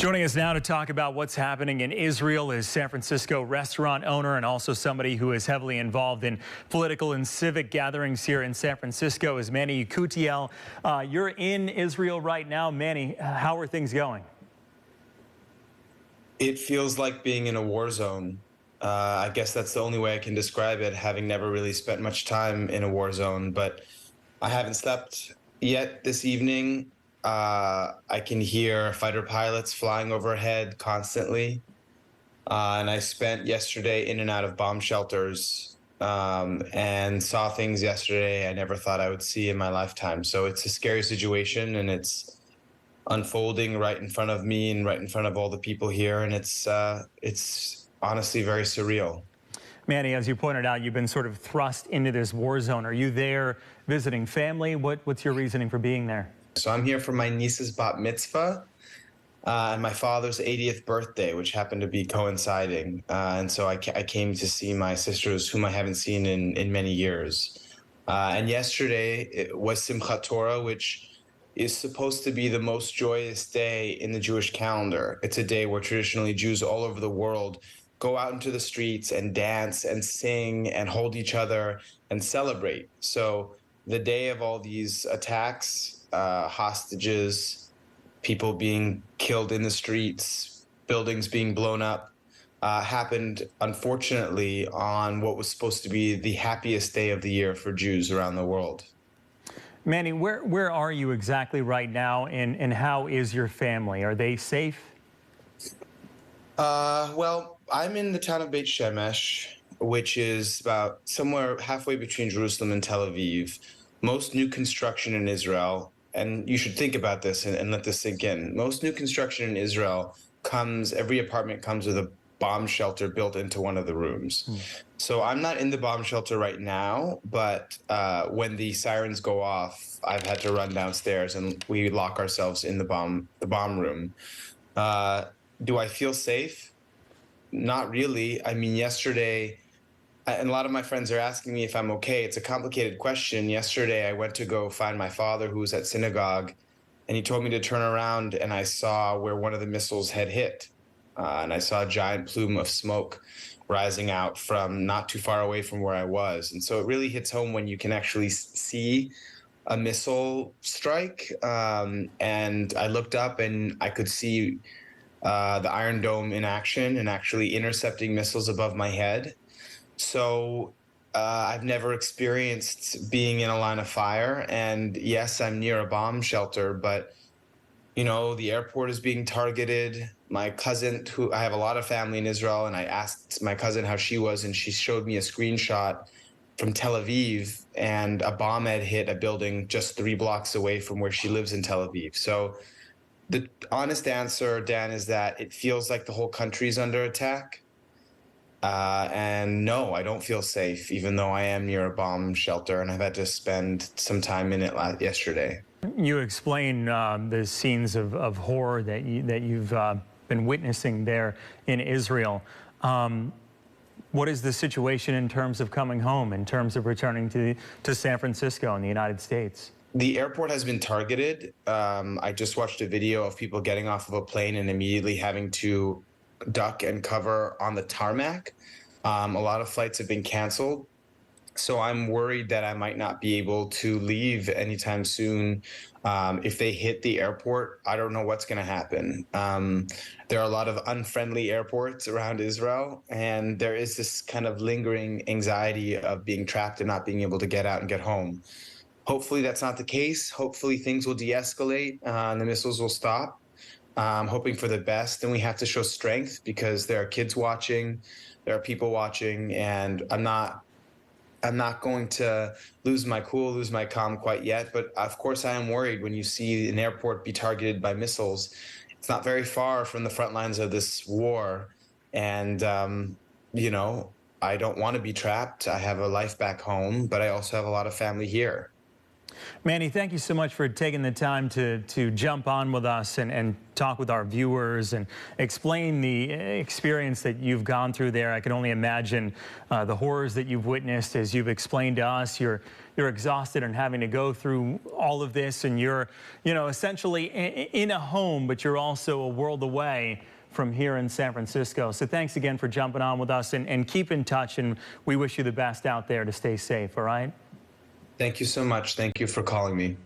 Joining us now to talk about what's happening in Israel is San Francisco restaurant owner and also somebody who is heavily involved in political and civic gatherings here in San Francisco is Manny Yekutiel. You're in Israel right now. Manny, how are things going? It feels like being in a war zone. I guess that's the only way I can describe it, having never really spent much time in a war zone. But I haven't slept yet this evening. I can hear fighter pilots flying overhead constantly. And I spent yesterday in and out of bomb shelters and saw things yesterday I never thought I would see in my lifetime. So it's a scary situation, and it's unfolding right in front of me and right in front of all the people here, and it's honestly very surreal. Manny, as you pointed out, you've been sort of thrust into this war zone. Are you there visiting family? What's your reasoning for being there? So I'm here for my niece's bat mitzvah and my father's 80th birthday, which happened to be coinciding. And so I came to see my sisters, whom I haven't seen in many years. And yesterday it was Simchat Torah, which is supposed to be the most joyous day in the Jewish calendar. It's a day where traditionally Jews all over the world go out into the streets and dance and sing and hold each other and celebrate. So the day of all these attacks, hostages, people being killed in the streets, buildings being blown up, happened, unfortunately, on what was supposed to be the happiest day of the year for Jews around the world. Manny, where are you exactly right now, and how is your family? Are they safe? Well, I'm in the town of Beit Shemesh, which is about somewhere halfway between Jerusalem and Tel Aviv. Most new construction in Israel, and you should think about this and let this sink in. Most new construction in Israel every apartment comes with a bomb shelter built into one of the rooms. So I'm not in the bomb shelter right now, but when the sirens go off, I've had to run downstairs and we lock ourselves in the bomb room. Do I feel safe? Not really. I mean, yesterday, and a lot of my friends are asking me if I'm okay. It's a complicated question. Yesterday, I went to go find my father, who was at synagogue, and he told me to turn around, and I saw where one of the missiles had hit. And I saw a giant plume of smoke rising out from not too far away from where I was. And so it really hits home when you can actually see a missile strike. And I looked up and I could see the Iron Dome in action and actually intercepting missiles above my head. So I've never experienced being in a line of fire. And yes, I'm near a bomb shelter, but you know, the airport is being targeted. My cousin, who I have a lot of family in Israel, and I asked my cousin how she was, and she showed me a screenshot from Tel Aviv, and a bomb had hit a building just 3 blocks away from where she lives in Tel Aviv. So the honest answer, Dan, is that it feels like the whole country is under attack. And no, I don't feel safe, even though I am near a bomb shelter, and I've had to spend some time in it yesterday. You explain the scenes of horror that you've been witnessing there in Israel. What is the situation in terms of coming home, in terms of returning to San Francisco in the United States? The airport has been targeted. I just watched a video of people getting off of a plane and immediately having to duck and cover on the tarmac. A lot of flights have been canceled. So I'm worried that I might not be able to leave anytime soon. If they hit the airport, I don't know what's going to happen. There are a lot of unfriendly airports around Israel, and there is this kind of lingering anxiety of being trapped and not being able to get out and get home. Hopefully that's not the case. Hopefully things will de-escalate and the missiles will stop. I'm hoping for the best, and we have to show strength because there are kids watching, there are people watching, and I'm not going to lose my cool, lose my calm quite yet. But of course, I am worried when you see an airport be targeted by missiles. It's not very far from the front lines of this war. And, you know, I don't want to be trapped. I have a life back home, but I also have a lot of family here. Manny, thank you so much for taking the time to jump on with us and talk with our viewers and explain the experience that you've gone through there. I can only imagine the horrors that you've witnessed as you've explained to us. You're exhausted and having to go through all of this, and you're, essentially in a home, but you're also a world away from here in San Francisco. So thanks again for jumping on with us, and keep in touch, and we wish you the best out there to stay safe, all right? Thank you so much. Thank you for calling me.